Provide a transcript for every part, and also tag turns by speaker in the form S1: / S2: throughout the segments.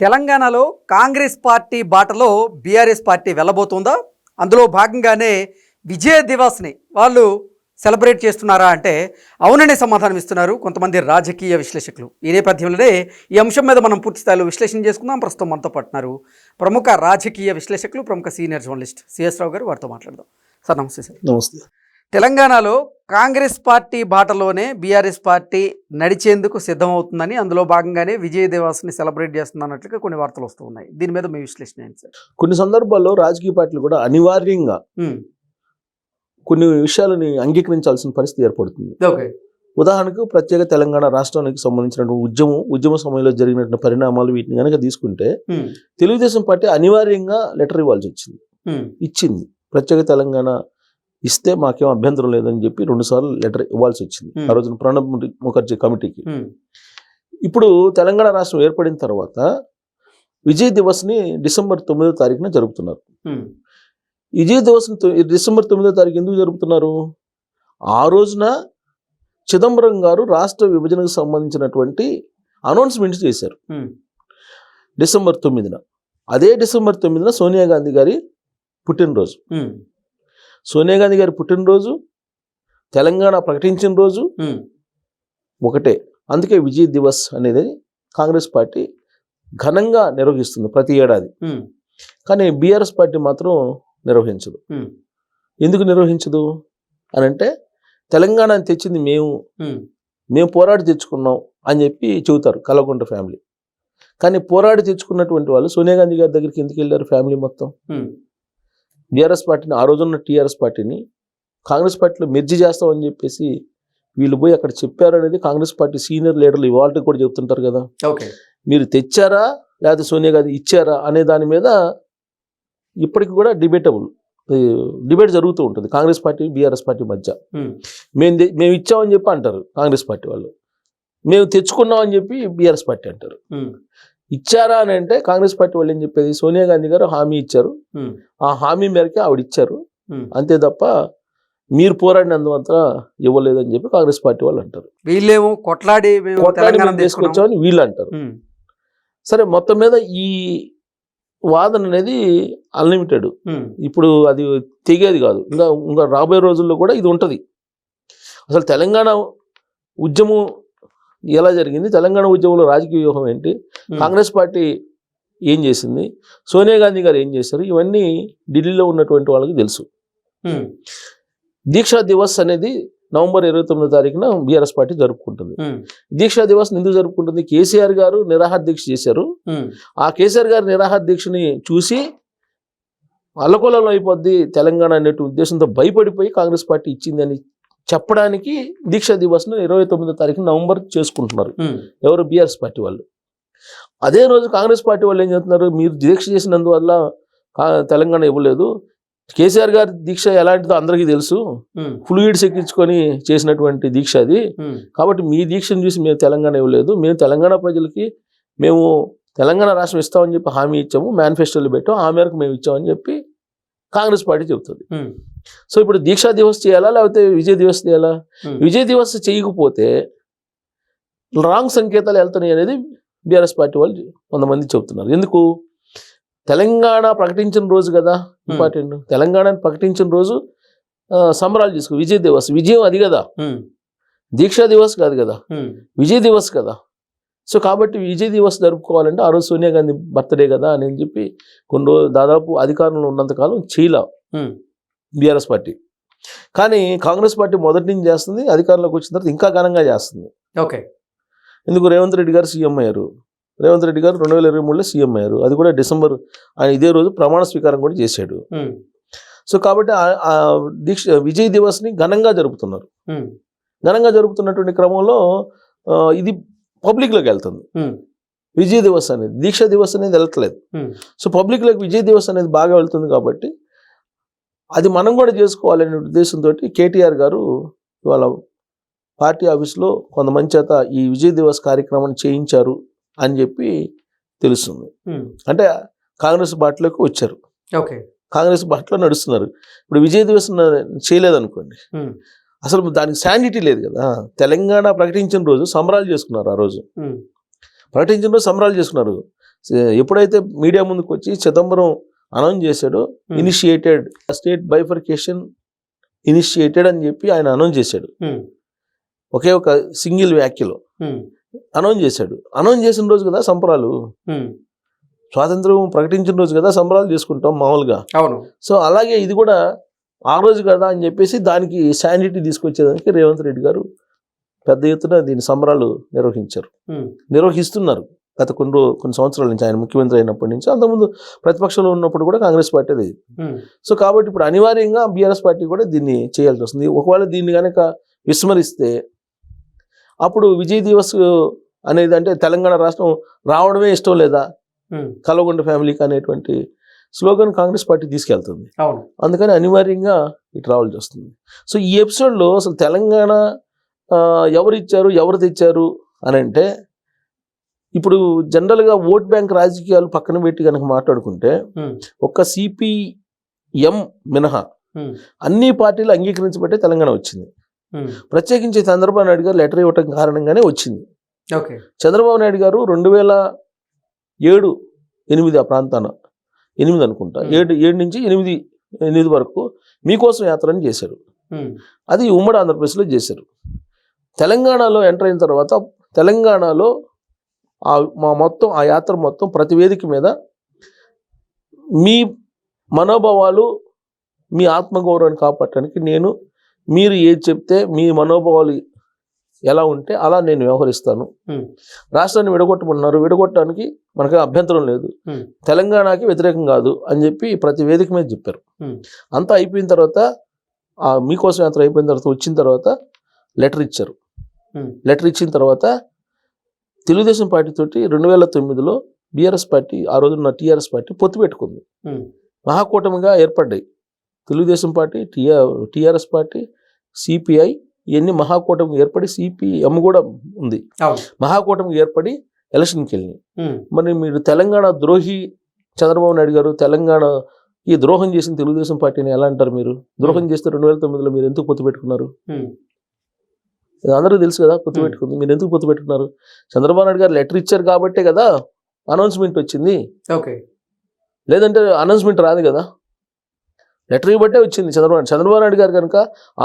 S1: తెలంగాణలో కాంగ్రెస్ పార్టీ బాటలో BRS party వెళ్ళబోతుందా? అందులో భాగంగానే విజయ దివాస్ని వాళ్ళు సెలబ్రేట్ చేస్తున్నారా అంటే అవుననే సమాధానం ఇస్తున్నారు కొంతమంది రాజకీయ విశ్లేషకులు. ఈ నేపథ్యంలోనే ఈ అంశం మీద మనం పూర్తి స్థాయిలో విశ్లేషణ చేసుకుందాం. ప్రస్తుతం మనతో పట్టున్నారు ప్రముఖ రాజకీయ విశ్లేషకులు, ప్రముఖ సీనియర్ జర్నలిస్ట్ సిఎస్ రావు గారు. వారితో మాట్లాడదాం. సార్ నమస్తే. సార్
S2: నమస్తే.
S1: తెలంగాణలో కాంగ్రెస్ పార్టీ బాటలోనే బీఆర్ఎస్ పార్టీ నడిచేందుకు సిద్ధమవుతుందని, అందులో భాగంగానే విజయ దివాస్ని సెలబ్రేట్ చేస్తుందన్నట్లుగా కొన్ని వార్తలు వస్తూ ఉన్నాయి. దీని మీద మీ విశ్లేషణ ఏంటి సార్?
S2: కొన్ని సందర్భాల్లో రాజకీయ పార్టీలు కూడా అనివార్యంగా కొన్ని విషయాలని అంగీకరించాల్సిన పరిస్థితి ఏర్పడుతుంది. ఉదాహరణకు ప్రత్యేక తెలంగాణ రాష్ట్రానికి సంబంధించినటువంటి ఉద్యమ సమయంలో జరిగినటువంటి పరిణామాలు వీటిని కనుక తీసుకుంటే తెలుగుదేశం పార్టీ అనివార్యంగా లెటర్ ఇవ్వాల్సి ఇచ్చింది. ప్రత్యేక తెలంగాణ ఇస్తే మాకేం అభ్యంతరం లేదని చెప్పి 2 సార్లు లెటర్ ఇవ్వాల్సి వచ్చింది ఆ రోజున ప్రణబ్ ముఖర్జీ కమిటీకి. ఇప్పుడు తెలంగాణ రాష్ట్రం ఏర్పడిన తర్వాత విజయ్ దివస్ని డిసెంబర్ 9వ తారీఖున జరుపుతున్నారు. విజయ్ దివస్ డిసెంబర్ 9వ తారీఖు ఎందుకు జరుపుతున్నారు? ఆ రోజున చిదంబరం గారు రాష్ట్ర విభజనకు సంబంధించినటువంటి అనౌన్స్మెంట్స్ చేశారు డిసెంబర్ 9న. అదే డిసెంబర్ 9న సోనియా గాంధీ గారి పుట్టినరోజు. సోనియా గాంధీ గారి పుట్టినరోజు, తెలంగాణ ప్రకటించిన రోజు ఒకటే. అందుకే విజయ్ దివస్ అనేది కాంగ్రెస్ పార్టీ ఘనంగా నిర్వహిస్తుంది ప్రతి ఏడాది. కానీ బీఆర్ఎస్ పార్టీ మాత్రం నిర్వహించదు. ఎందుకు నిర్వహించదు అని అంటే, తెలంగాణ తెచ్చింది మేము పోరాడి తెచ్చుకున్నాం అని చెప్పి చెబుతారు కల్వకుంట్ల ఫ్యామిలీ. కానీ పోరాడి తెచ్చుకున్నటువంటి వాళ్ళు సోనియా గాంధీ గారి దగ్గరికి ఎందుకు వెళ్ళారు? ఫ్యామిలీ మొత్తం బీఆర్ఎస్ పార్టీని, ఆ రోజున్న టీఆర్ఎస్ పార్టీని కాంగ్రెస్ పార్టీలో మెర్జీ చేస్తామని చెప్పేసి వీళ్ళు పోయి అక్కడ చెప్పారు అనేది కాంగ్రెస్ పార్టీ సీనియర్ లీడర్లు ఇవాళ కూడా చెప్తుంటారు కదా. మీరు తెచ్చారా లేకపోతే సోనియా గాంధీ ఇచ్చారా అనే దాని మీద ఇప్పటికి కూడా డిబేట్ జరుగుతూ ఉంటుంది కాంగ్రెస్ పార్టీ బీఆర్ఎస్ పార్టీ మధ్య. మేము ఇచ్చామని చెప్పి అంటారు కాంగ్రెస్ పార్టీ వాళ్ళు, మేము తెచ్చుకున్నామని చెప్పి బీఆర్ఎస్ పార్టీ అంటారు. ఇచ్చారా అని అంటే కాంగ్రెస్ పార్టీ వాళ్ళు ఏం చెప్పేది, సోనియా గాంధీ గారు హామీ ఇచ్చారు, ఆ హామీ మేరకే ఆవిడ ఇచ్చారు, అంతే తప్ప మీరు పోరాడినందువల్ల ఇవ్వలేదని చెప్పి కాంగ్రెస్ పార్టీ వాళ్ళు అంటారు.
S1: వీళ్ళేమో కొట్లాడి
S2: తీసుకొచ్చామని వీళ్ళు అంటారు. సరే, మొత్తం మీద ఈ వాదన అనేది అన్లిమిటెడ్. ఇప్పుడు అది తెగేది కాదు. ఇంకా రాబోయే రోజుల్లో కూడా ఇది ఉంటుంది. అసలు తెలంగాణ ఉద్యమం ఎలా జరిగింది, తెలంగాణ ఉద్యమంలో రాజకీయ వ్యూహం ఏంటి, కాంగ్రెస్ పార్టీ ఏం చేసింది, సోనియా గాంధీ గారు ఏం చేశారు, ఇవన్నీ ఢిల్లీలో ఉన్నటువంటి వాళ్ళకి తెలుసు. దీక్షా దివస్ అనేది నవంబర్ 29వ తారీఖున బీఆర్ఎస్ పార్టీ జరుపుకుంటుంది. దీక్షా దివస్ ఎందుకు జరుపుకుంటుంది? కేసీఆర్ గారు నిరాహార దీక్ష చేశారు. ఆ కేసీఆర్ గారి నిరాహార దీక్షని చూసి అల్లకొల్లం అయిపోద్ది తెలంగాణ అనే ఉద్దేశంతో భయపడిపోయి కాంగ్రెస్ పార్టీ ఇచ్చింది అని చెప్పడానికి దీక్షా దివస్ను 29వ తారీఖు నవంబర్ చేసుకుంటున్నారు ఎవరు? బీఆర్ఎస్ పార్టీ వాళ్ళు. అదే రోజు కాంగ్రెస్ పార్టీ వాళ్ళు ఏం చేస్తున్నారు, మీరు దీక్ష చేసినందువల్ల తెలంగాణ ఇవ్వలేదు, కేసీఆర్ గారి దీక్ష ఎలాంటిదో అందరికీ తెలుసు, ఫ్లూయిడ్స్ ఎక్కించుకొని చేసినటువంటి దీక్ష అది, కాబట్టి మీ దీక్షను చూసి మేము తెలంగాణ ఇవ్వలేదు, మేము తెలంగాణ ప్రజలకి మేము తెలంగాణ రాష్ట్రం ఇస్తామని చెప్పి హామీ ఇచ్చాము, మేనిఫెస్టోలు పెట్టాం, ఆ మేరకు మేము ఇచ్చామని చెప్పి కాంగ్రెస్ పార్టీ చెబుతుంది. సో ఇప్పుడు దీక్షా దివస్ చేయాలా లేకపోతే విజయ్ దివస్ చేయాలా? విజయ్ దివస్ చేయకపోతే రాంగ్ సంకేతాలు వెళ్తున్నాయి అనేది బీఆర్ఎస్ పార్టీ వాళ్ళు కొంతమంది చెబుతున్నారు. ఎందుకు? తెలంగాణ ప్రకటించిన రోజు కదా ఇంపార్టెంట్. తెలంగాణని ప్రకటించిన రోజు సంబరాలు చేసుకో, విజయ్ దివస్, విజయం అది కదా, దీక్షా దివస్ కాదు కదా, విజయ్ దివస్ కదా. సో కాబట్టి విజయ్ దివస్ జరుపుకోవాలంటే ఆ రోజు సోనియా గాంధీ బర్త్డే కదా అని చెప్పి కొన్ని రోజులు దాదాపు అధికారంలో ఉన్నంతకాలం చేయలే బీఆర్ఎస్ పార్టీ. కానీ కాంగ్రెస్ పార్టీ మొదటి నుంచి చేస్తుంది, అధికారంలోకి వచ్చిన తర్వాత ఇంకా ఘనంగా చేస్తుంది. ఎందుకు? రేవంత్ రెడ్డి గారు సీఎం అయ్యారు. రేవంత్ రెడ్డి గారు 2023లో సీఎం అయ్యారు. అది కూడా డిసెంబర్, ఆయన ఇదే రోజు ప్రమాణ స్వీకారం కూడా చేశాడు. సో కాబట్టి విజయ్ దివస్ని ఘనంగా జరుపుతున్నారు. ఘనంగా జరుపుతున్నటువంటి క్రమంలో ఇది పబ్లిక్లోకి వెళ్తుంది. విజయ్ దివస్ అనేది, దీక్షా దివస్ అనేది వెళ్తలేదు. సో పబ్లిక్లోకి విజయ్ దివస్ అనేది బాగా వెళ్తుంది కాబట్టి అది మనం కూడా చేసుకోవాలనే ఉద్దేశంతో కేటీఆర్ గారు ఇవాళ పార్టీ ఆఫీస్లో కొంతమంది చేత ఈ విజయ్ దివస్ కార్యక్రమాన్ని చేయించారు అని చెప్పి తెలుస్తుంది. అంటే కాంగ్రెస్ బాటలోకి వచ్చారు, కాంగ్రెస్ బాటలో నడుస్తున్నారు. ఇప్పుడు విజయ్ దివస్ చేయలేదనుకోండి, అసలు దానికి శాండిటీ లేదు కదా. తెలంగాణ ప్రకటించిన రోజు సంబరాలు చేసుకున్నారు. ఆ రోజు ప్రకటించిన రోజు సంబరాలు చేసుకున్నారు. ఎప్పుడైతే మీడియా ముందుకు వచ్చి చిదంబరం అనౌన్స్ చేశాడో ఇనిషియేటెడ్ స్టేట్ బైఫర్కేషన్ ఇనిషియేటెడ్ అని చెప్పి ఆయన అనౌన్స్ చేశాడు. ఒకే ఒక సింగిల్ వ్యాఖ్యలో అనౌన్స్ చేశాడు. అనౌన్స్ చేసిన రోజు కదా సంబరాలు, స్వాతంత్రం ప్రకటించిన రోజు కదా సంబరాలు చేసుకుంటాం మామూలుగా.
S1: అవును. సో
S2: అలాగే ఇది కూడా ఆ రోజు కదా అని చెప్పేసి దానికి శానిటీ తీసుకొచ్చేదానికి రేవంత్ రెడ్డి గారు పెద్ద ఎత్తున దీని సంబరాలు నిర్వహిస్తున్నారు గత కొన్ని సంవత్సరాల నుంచి. ఆయన ముఖ్యమంత్రి అయినప్పటి నుంచి, అంతకుముందు ప్రతిపక్షంలో ఉన్నప్పుడు కూడా కాంగ్రెస్ పార్టీ అది. సో కాబట్టి ఇప్పుడు అనివార్యంగా బీఆర్ఎస్ పార్టీ కూడా దీన్ని చేయాల్సి వస్తుంది. ఒకవేళ దీన్ని కనుక విస్మరిస్తే అప్పుడు విజయ్ దివస్ అనేది, అంటే తెలంగాణ రాష్ట్రం రావడమే ఇష్టం లేదా కల్వకుంట్ల ఫ్యామిలీకి అనేటువంటి స్లోగన్ కాంగ్రెస్ పార్టీ తీసుకెళ్తుంది. అందుకని అనివార్యంగా ఇటు రావాల్సి వస్తుంది. సో ఈ ఎపిసోడ్లో అసలు తెలంగాణ ఎవరు ఇచ్చారు, ఎవరు తెచ్చారు అని అంటే, ఇప్పుడు జనరల్గా ఓట్ బ్యాంక్ రాజకీయాలు పక్కన పెట్టి కనుక మాట్లాడుకుంటే ఒక్క సిపిఎం మినహా అన్ని పార్టీలు అంగీకరించబట్టే తెలంగాణ వచ్చింది. ప్రత్యేకించి చంద్రబాబు నాయుడు గారు లెటర్ ఇవ్వటం కారణంగానే వచ్చింది. చంద్రబాబు నాయుడు గారు 2007-8 ఆ ప్రాంతాన 8 అనుకుంటా, 7 నుంచి 8 వరకు మీకోసం యాత్రని చేశారు. అది ఉమ్మడి ఆంధ్రప్రదేశ్లో చేశారు. తెలంగాణలో ఎంటర్ అయిన తర్వాత తెలంగాణలో ఆ యాత్ర మొత్తం ప్రతి వేదిక మీద మీ మనోభావాలు, మీ ఆత్మగౌరవాన్ని కాపాడటానికి మీరు ఏది చెప్తే మీ మనోభావాలు ఎలా ఉంటే అలా నేను వ్యవహరిస్తాను. రాష్ట్రాన్ని విడగొట్టడానికి మనకి అభ్యంతరం లేదు, తెలంగాణకి వ్యతిరేకం కాదు అని చెప్పి ప్రతి వేదిక మీద చెప్పారు. అంతా అయిపోయిన తర్వాత, ఆ మీకోసం యాత్ర అయిపోయిన తర్వాత వచ్చిన తర్వాత లెటర్ ఇచ్చారు. లెటర్ ఇచ్చిన తర్వాత తెలుగుదేశం పార్టీ తోటి 2009లో బీఆర్ఎస్ పార్టీ, ఆ రోజున్న టీఆర్ఎస్ పార్టీ పొత్తు పెట్టుకుంది. మహాకూటమిగా ఏర్పడ్డాయి Telugu Desam party, TRS party, CPI, ఇవన్నీ మహాకూటమికి ఏర్పడి సిపిఎం కూడా ఉంది. మహాకూటమికి ఏర్పడి ఎలక్షన్కి వెళ్ళినాయి. మరి మీరు తెలంగాణ ద్రోహి చంద్రబాబు నాయుడు గారు తెలంగాణ ఈ ద్రోహం చేసిన తెలుగుదేశం పార్టీని ఎలా అంటారు? మీరు ద్రోహం చేస్తే 2009లో మీరు ఎందుకు పొత్తు పెట్టుకున్నారు? అందరికీ తెలుసు కదా పొత్తు పెట్టుకుంది. మీరు ఎందుకు పొత్తు పెట్టుకున్నారు? చంద్రబాబు నాయుడు గారు లెటర్ ఇచ్చారు కాబట్టే కదా అనౌన్స్మెంట్ వచ్చింది. లేదంటే అనౌన్స్మెంట్ రాదు కదా, లెటర్ ఇవ్వబట్టే వచ్చింది. చంద్రబాబు నాయుడు గారు కనుక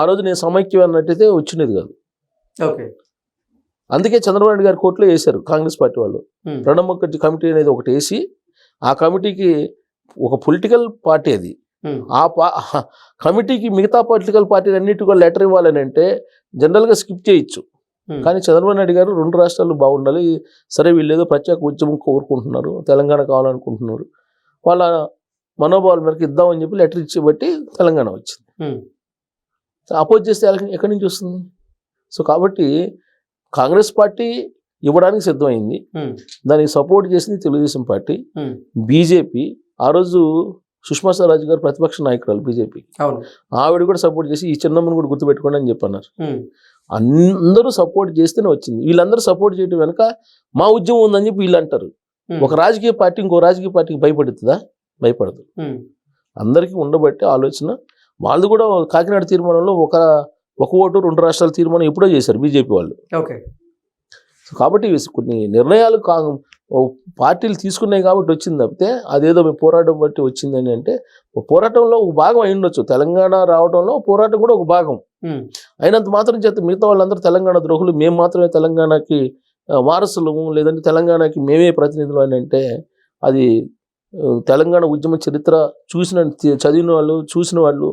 S2: ఆ రోజు నేను సమైక్యం అన్నట్టయితే వచ్చినది కాదు. అందుకే చంద్రబాబు నాయుడు గారు కోర్టులో వేశారు కాంగ్రెస్ పార్టీ వాళ్ళు. ప్రణబ్ ముఖర్జీ కమిటీ అనేది ఒకటి వేసి, ఆ కమిటీకి ఒక పొలిటికల్ పార్టీ అది, ఆ కమిటీకి మిగతా పొలిటికల్ పార్టీలు అన్నిటి కూడా లెటర్ ఇవ్వాలని అంటే జనరల్గా స్కిప్ చేయొచ్చు. కానీ చంద్రబాబు నాయుడు గారు 2 రాష్ట్రాలు బాగుండాలి, సరే వీళ్ళు ఏదో ప్రత్యేక ఉద్యమం కోరుకుంటున్నారు, తెలంగాణ కావాలనుకుంటున్నారు, వాళ్ళ మనోభావాల మేరకు ఇద్దామని చెప్పి లెటర్ ఇచ్చేబట్టి తెలంగాణ వచ్చింది. అపోజ్ చేస్తే ఎక్కడి నుంచి వస్తుంది? సో కాబట్టి కాంగ్రెస్ పార్టీ ఇవ్వడానికి సిద్ధమైంది, దానికి సపోర్ట్ చేసింది తెలుగుదేశం పార్టీ, బీజేపీ. ఆ రోజు సుష్మా స్వరాజ్ గారు ప్రతిపక్ష నాయకురాలు బీజేపీ, ఆవిడ కూడా సపోర్ట్ చేసి ఈ చిన్నమ్మని కూడా గుర్తుపెట్టుకోండి అని చెప్పన్నారు. అందరూ సపోర్ట్ చేస్తేనే వచ్చింది. వీళ్ళందరూ సపోర్ట్ చేయడం వెనక మా ఉద్యమం ఉందని చెప్పి వీళ్ళు అంటారు. ఒక రాజకీయ పార్టీ ఇంకో రాజకీయ పార్టీకి భయపడుతుందా? భయపడదు. అందరికీ ఉండబట్టే ఆలోచన. వాళ్ళు కూడా కాకినాడ తీర్మానంలో ఒక ఓటు 2 రాష్ట్రాల తీర్మానం ఎప్పుడో చేశారు బీజేపీ వాళ్ళు. కాబట్టి కొన్ని నిర్ణయాలు పార్టీలు తీసుకున్నాయి కాబట్టి వచ్చింది తప్పితే అదేదో పోరాటం బట్టి వచ్చిందని అంటే, పోరాటంలో ఒక భాగం అయి ఉండొచ్చు. తెలంగాణ రావడంలో పోరాటం కూడా ఒక భాగం అయినంత మాత్రం చేత మిగతా వాళ్ళందరూ తెలంగాణ ద్రోహులు, మేము మాత్రమే తెలంగాణకి వారసులము, లేదంటే తెలంగాణకి మేమే ప్రతినిధులు అని అంటే, అది తెలంగాణ ఉద్యమ చరిత్ర చదివిన వాళ్ళు, చూసిన వాళ్ళు,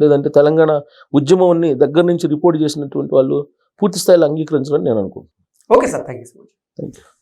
S2: లేదంటే తెలంగాణ ఉద్యమాన్ని దగ్గర నుంచి రిపోర్ట్ చేసినటువంటి వాళ్ళు పూర్తి స్థాయిలో అంగీకరించాలని నేను అనుకుంటున్నాను.
S1: Okay sir, thank you so much.
S2: Thank you.